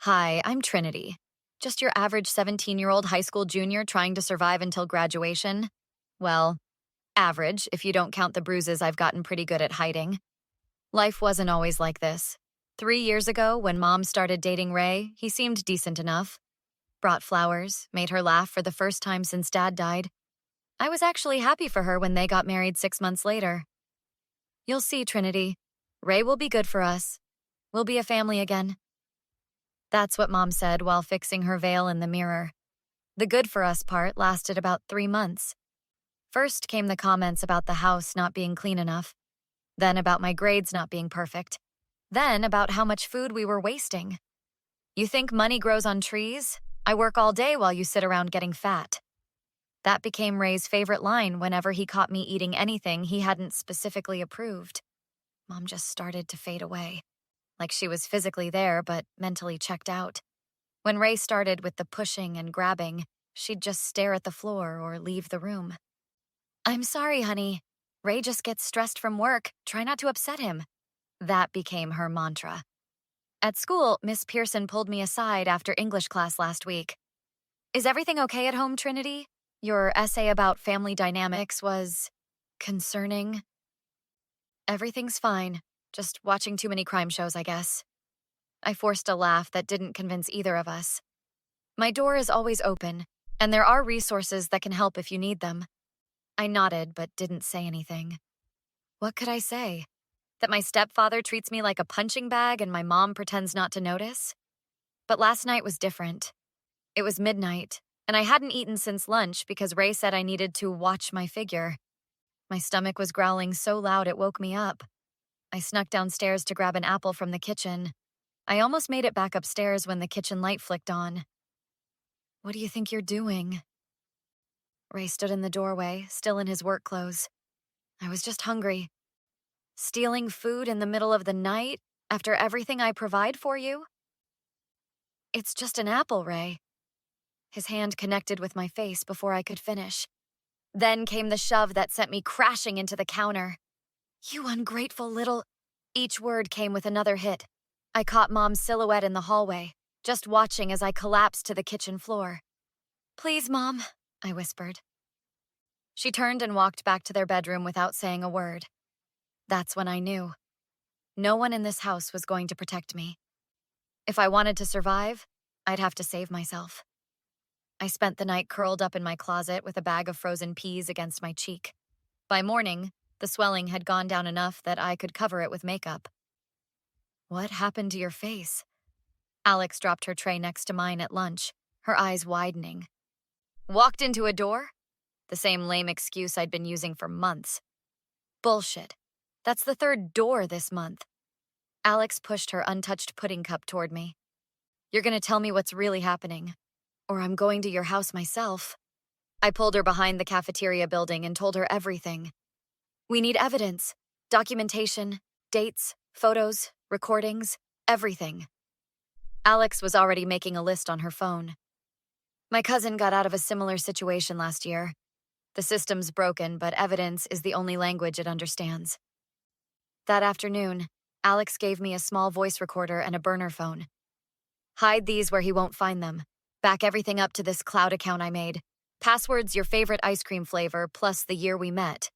Hi, I'm Trinity. Just your average 17-year-old high school junior trying to survive until graduation. Well, average if you don't count the bruises I've gotten pretty good at hiding. Life wasn't always like this. 3 years ago, when Mom started dating Ray, he seemed decent enough. Brought flowers, made her laugh for the first time since Dad died. I was actually happy for her when they got married 6 months later. You'll see, Trinity. Ray will be good for us. We'll be a family again. That's what Mom said while fixing her veil in the mirror. The good for us part lasted about 3 months. First came the comments about the house not being clean enough, then about my grades not being perfect, then about how much food we were wasting. You think money grows on trees? I work all day while you sit around getting fat. That became Ray's favorite line whenever he caught me eating anything he hadn't specifically approved. Mom just started to fade away, like she was physically there but mentally checked out. When Ray started with the pushing and grabbing, she'd just stare at the floor or leave the room. "I'm sorry, honey. Ray just gets stressed from work. Try not to upset him." That became her mantra. At school, Miss Pearson pulled me aside after English class last week. "Is everything okay at home, Trinity? Your essay about family dynamics was concerning." "Everything's fine. Just watching too many crime shows, I guess." I forced a laugh that didn't convince either of us. "My door is always open, and there are resources that can help if you need them." I nodded but didn't say anything. What could I say? That my stepfather treats me like a punching bag and my mom pretends not to notice? But last night was different. It was midnight, and I hadn't eaten since lunch because Ray said I needed to watch my figure. My stomach was growling so loud it woke me up. I snuck downstairs to grab an apple from the kitchen. I almost made it back upstairs when the kitchen light flicked on. "What do you think you're doing?" Ray stood in the doorway, still in his work clothes. "I was just hungry." "Stealing food in the middle of the night after everything I provide for you?" "It's just an apple, Ray." His hand connected with my face before I could finish. Then came the shove that sent me crashing into the counter. "You ungrateful little—" Each word came with another hit. I caught Mom's silhouette in the hallway, just watching as I collapsed to the kitchen floor. "Please, Mom," I whispered. She turned and walked back to their bedroom without saying a word. That's when I knew. No one in this house was going to protect me. If I wanted to survive, I'd have to save myself. I spent the night curled up in my closet with a bag of frozen peas against my cheek. By morning, the swelling had gone down enough that I could cover it with makeup. "What happened to your face?" Alex dropped her tray next to mine at lunch, her eyes widening. "Walked into a door?" The same lame excuse I'd been using for months. "Bullshit. That's the third door this month." Alex pushed her untouched pudding cup toward me. "You're gonna tell me what's really happening, or I'm going to your house myself." I pulled her behind the cafeteria building and told her everything. "We need evidence, documentation, dates, photos, recordings, everything." Alex was already making a list on her phone. "My cousin got out of a similar situation last year. The system's broken, but evidence is the only language it understands." That afternoon, Alex gave me a small voice recorder and a burner phone. "Hide these where he won't find them. Back everything up to this cloud account I made. Passwords your favorite ice cream flavor plus the year we met."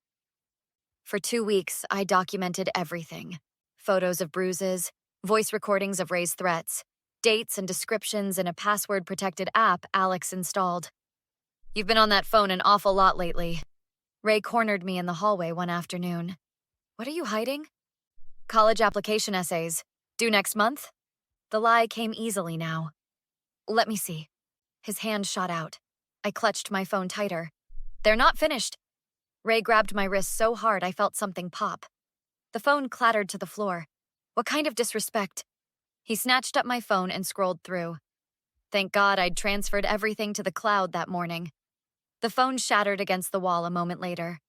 For 2 weeks, I documented everything. Photos of bruises, voice recordings of Ray's threats, dates and descriptions in a password-protected app Alex installed. "You've been on that phone an awful lot lately." Ray cornered me in the hallway one afternoon. "What are you hiding?" "College application essays. Due next month?" The lie came easily now. "Let me see." His hand shot out. I clutched my phone tighter. "They're not finished." Ray grabbed my wrist so hard I felt something pop. The phone clattered to the floor. What kind of disrespect? He snatched up my phone and scrolled through. Thank God I'd transferred everything to the cloud that morning. The phone shattered against the wall a moment later.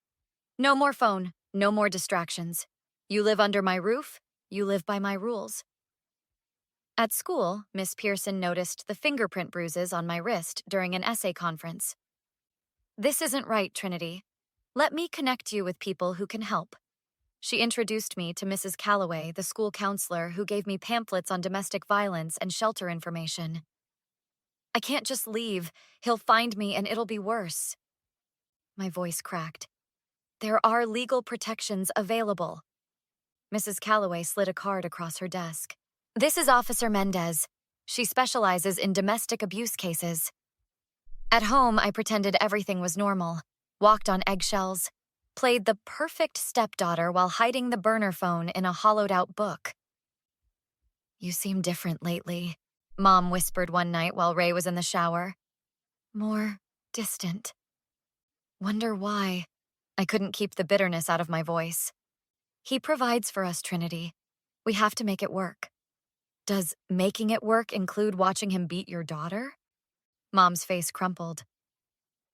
"No more phone, no more distractions. You live under my roof, you live by my rules." At school, Miss Pearson noticed the fingerprint bruises on my wrist during an essay conference. "This isn't right, Trinity. Let me connect you with people who can help." She introduced me to Mrs. Calloway, the school counselor who gave me pamphlets on domestic violence and shelter information. I can't just leave. He'll find me and it'll be worse. My voice cracked. There are legal protections available. Mrs. Calloway slid a card across her desk. This is Officer Mendez. She specializes in domestic abuse cases. At home, I pretended everything was normal, walked on eggshells, played the perfect stepdaughter while hiding the burner phone in a hollowed-out book. You seem different lately, Mom whispered one night while Ray was in the shower. More distant. Wonder why. I couldn't keep the bitterness out of my voice. He provides for us, Trinity. We have to make it work. Does making it work include watching him beat your daughter? Mom's face crumpled.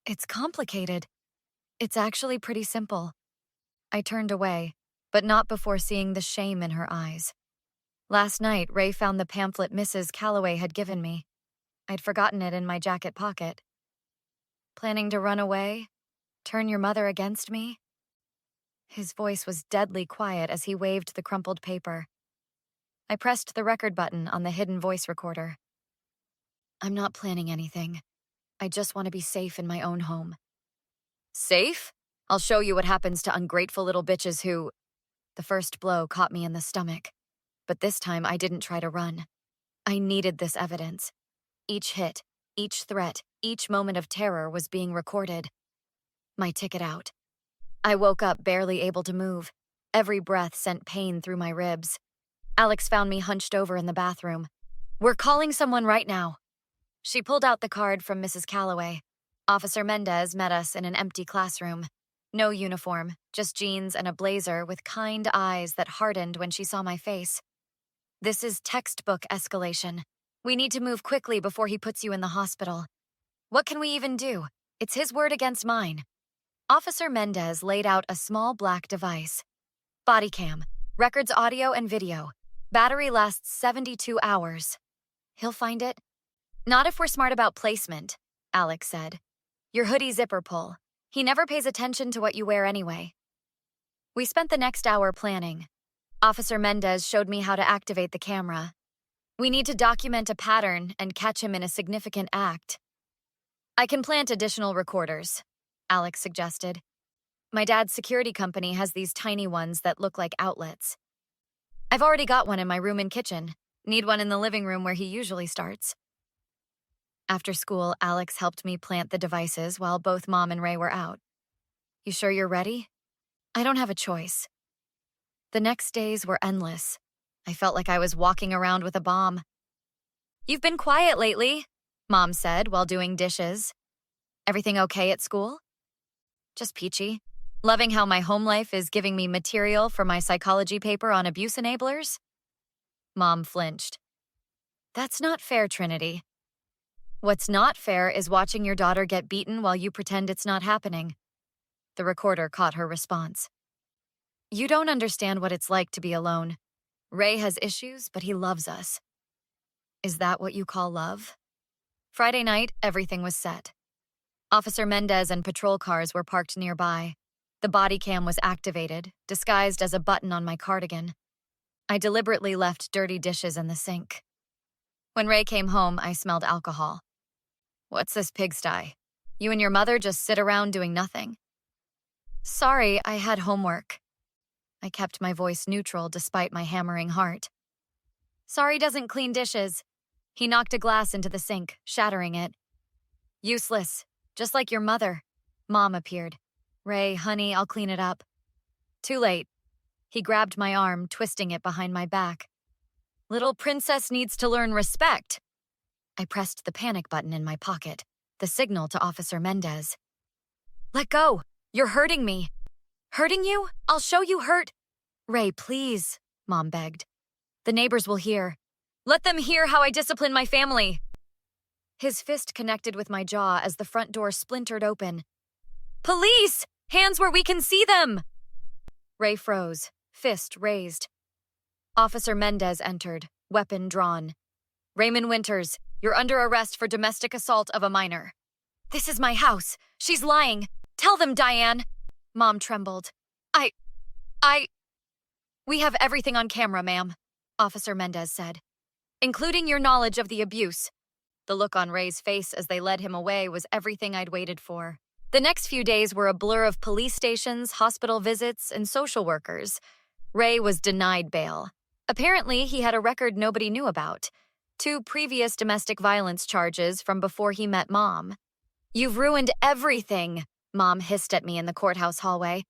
It's complicated. It's actually pretty simple. I turned away, but not before seeing the shame in her eyes. Last night, Ray found the pamphlet Mrs. Calloway had given me. I'd forgotten it in my jacket pocket. Planning to run away? Turn your mother against me? His voice was deadly quiet as he waved the crumpled paper. I pressed the record button on the hidden voice recorder. I'm not planning anything. I just want to be safe in my own home. Safe? I'll show you what happens to ungrateful little bitches who... The first blow caught me in the stomach, but this time I didn't try to run. I needed this evidence. Each hit, each threat, each moment of terror was being recorded. My ticket out. I woke up barely able to move. Every breath sent pain through my ribs. Alex found me hunched over in the bathroom. We're calling someone right now. She pulled out the card from Mrs. Calloway. Officer Mendez met us in an empty classroom. No uniform, just jeans and a blazer with kind eyes that hardened when she saw my face. This is textbook escalation. We need to move quickly before he puts you in the hospital. What can we even do? It's his word against mine. Officer Mendez laid out a small black device. Body cam, records audio and video. Battery lasts 72 hours. He'll find it? Not if we're smart about placement, Alex said. Your hoodie zipper pull. He never pays attention to what you wear anyway. We spent the next hour planning. Officer Mendez showed me how to activate the camera. We need to document a pattern and catch him in a significant act. I can plant additional recorders, Alex suggested. My dad's security company has these tiny ones that look like outlets. I've already got one in my room and kitchen. Need one in the living room where he usually starts. After school, Alex helped me plant the devices while both Mom and Ray were out. You sure you're ready? I don't have a choice. The next days were endless. I felt like I was walking around with a bomb. You've been quiet lately, Mom said while doing dishes. Everything okay at school? Just peachy. Loving how my home life is giving me material for my psychology paper on abuse enablers? Mom flinched. That's not fair, Trinity. What's not fair is watching your daughter get beaten while you pretend it's not happening. The recorder caught her response. You don't understand what it's like to be alone. Ray has issues, but he loves us. Is that what you call love? Friday night, everything was set. Officer Mendez and patrol cars were parked nearby. The body cam was activated, disguised as a button on my cardigan. I deliberately left dirty dishes in the sink. When Ray came home, I smelled alcohol. What's this pigsty? You and your mother just sit around doing nothing? Sorry, I had homework. I kept my voice neutral despite my hammering heart. Sorry doesn't clean dishes. He knocked a glass into the sink, shattering it. Useless, just like your mother. Mom appeared. Ray, honey, I'll clean it up. Too late. He grabbed my arm, twisting it behind my back. Little princess needs to learn respect. I pressed the panic button in my pocket, the signal to Officer Mendez. Let go. You're hurting me. Hurting you? I'll show you hurt. Ray, please, Mom begged. The neighbors will hear. Let them hear how I discipline my family. His fist connected with my jaw as the front door splintered open. Police! Hands where we can see them! Ray froze, fist raised. Officer Mendez entered, weapon drawn. Raymond Winters, you're under arrest for domestic assault of a minor. This is my house. She's lying. Tell them, Diane. Mom trembled. We have everything on camera, ma'am, Officer Mendez said, including your knowledge of the abuse. The look on Ray's face as they led him away was everything I'd waited for. The next few days were a blur of police stations, hospital visits, and social workers. Ray was denied bail. Apparently, he had a record nobody knew about. 2 previous domestic violence charges from before he met Mom. You've ruined everything, Mom hissed at me in the courthouse hallway.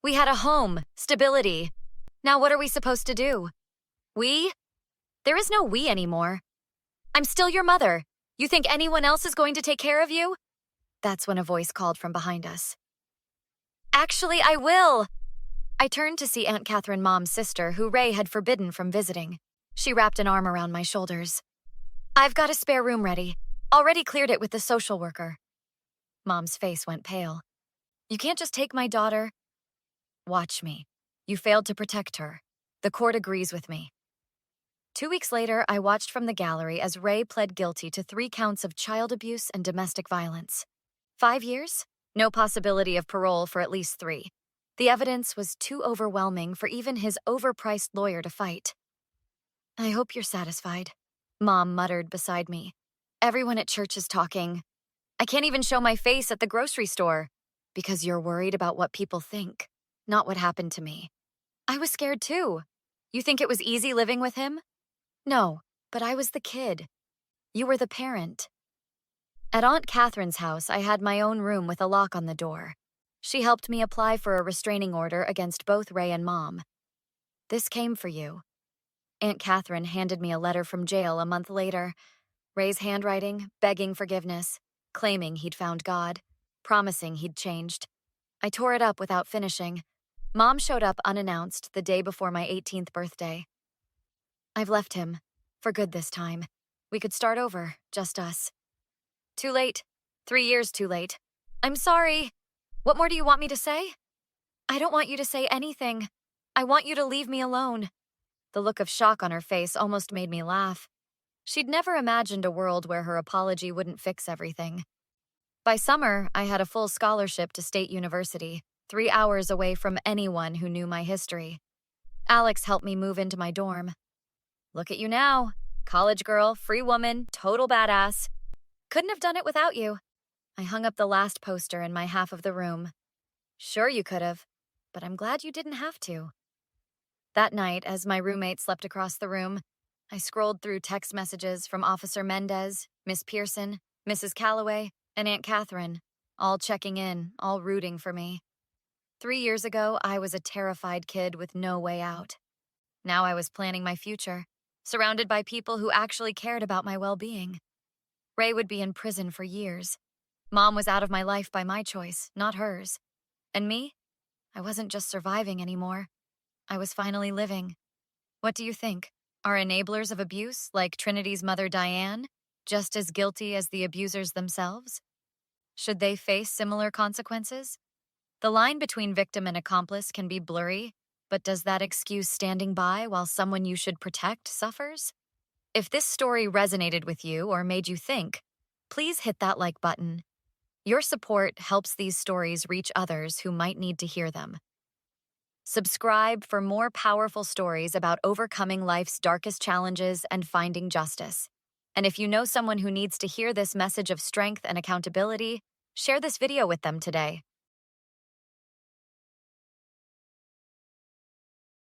We had a home, stability. Now what are we supposed to do? We? There is no we anymore. I'm still your mother. You think anyone else is going to take care of you? That's when a voice called from behind us. Actually, I will. I turned to see Aunt Catherine, Mom's sister, who Ray had forbidden from visiting. She wrapped an arm around my shoulders. I've got a spare room ready. Already cleared it with the social worker. Mom's face went pale. You can't just take my daughter. Watch me. You failed to protect her. The court agrees with me. 2 weeks later, I watched from the gallery as Ray pled guilty to 3 counts of child abuse and domestic violence. 5 years? No possibility of parole for at least 3. The evidence was too overwhelming for even his overpriced lawyer to fight. I hope you're satisfied, Mom muttered beside me. Everyone at church is talking. I can't even show my face at the grocery store because you're worried about what people think, not what happened to me. I was scared too. You think it was easy living with him? No, but I was the kid. You were the parent. At Aunt Catherine's house, I had my own room with a lock on the door. She helped me apply for a restraining order against both Ray and Mom. This came for you. Aunt Catherine handed me a letter from jail a month later. Ray's handwriting, begging forgiveness, claiming he'd found God, promising he'd changed. I tore it up without finishing. Mom showed up unannounced the day before my 18th birthday. I've left him, for good this time. We could start over, just us. Too late. 3 years too late. I'm sorry. What more do you want me to say? I don't want you to say anything. I want you to leave me alone. The look of shock on her face almost made me laugh. She'd never imagined a world where her apology wouldn't fix everything. By summer, I had a full scholarship to State University, 3 hours away from anyone who knew my history. Alex helped me move into my dorm. Look at you now. College girl, free woman, total badass. Couldn't have done it without you. I hung up the last poster in my half of the room. Sure you could have, but I'm glad you didn't have to. That night, as my roommate slept across the room, I scrolled through text messages from Officer Mendez, Miss Pearson, Mrs. Calloway, and Aunt Catherine, all checking in, all rooting for me. 3 years ago, I was a terrified kid with no way out. Now I was planning my future, surrounded by people who actually cared about my well-being. Ray would be in prison for years. Mom was out of my life by my choice, not hers. And me? I wasn't just surviving anymore. I was finally living. What do you think? Are enablers of abuse, like Trinity's mother Diane, just as guilty as the abusers themselves? Should they face similar consequences? The line between victim and accomplice can be blurry, but does that excuse standing by while someone you should protect suffers? If this story resonated with you or made you think, please hit that like button. Your support helps these stories reach others who might need to hear them. Subscribe for more powerful stories about overcoming life's darkest challenges and finding justice. And if you know someone who needs to hear this message of strength and accountability, share this video with them today.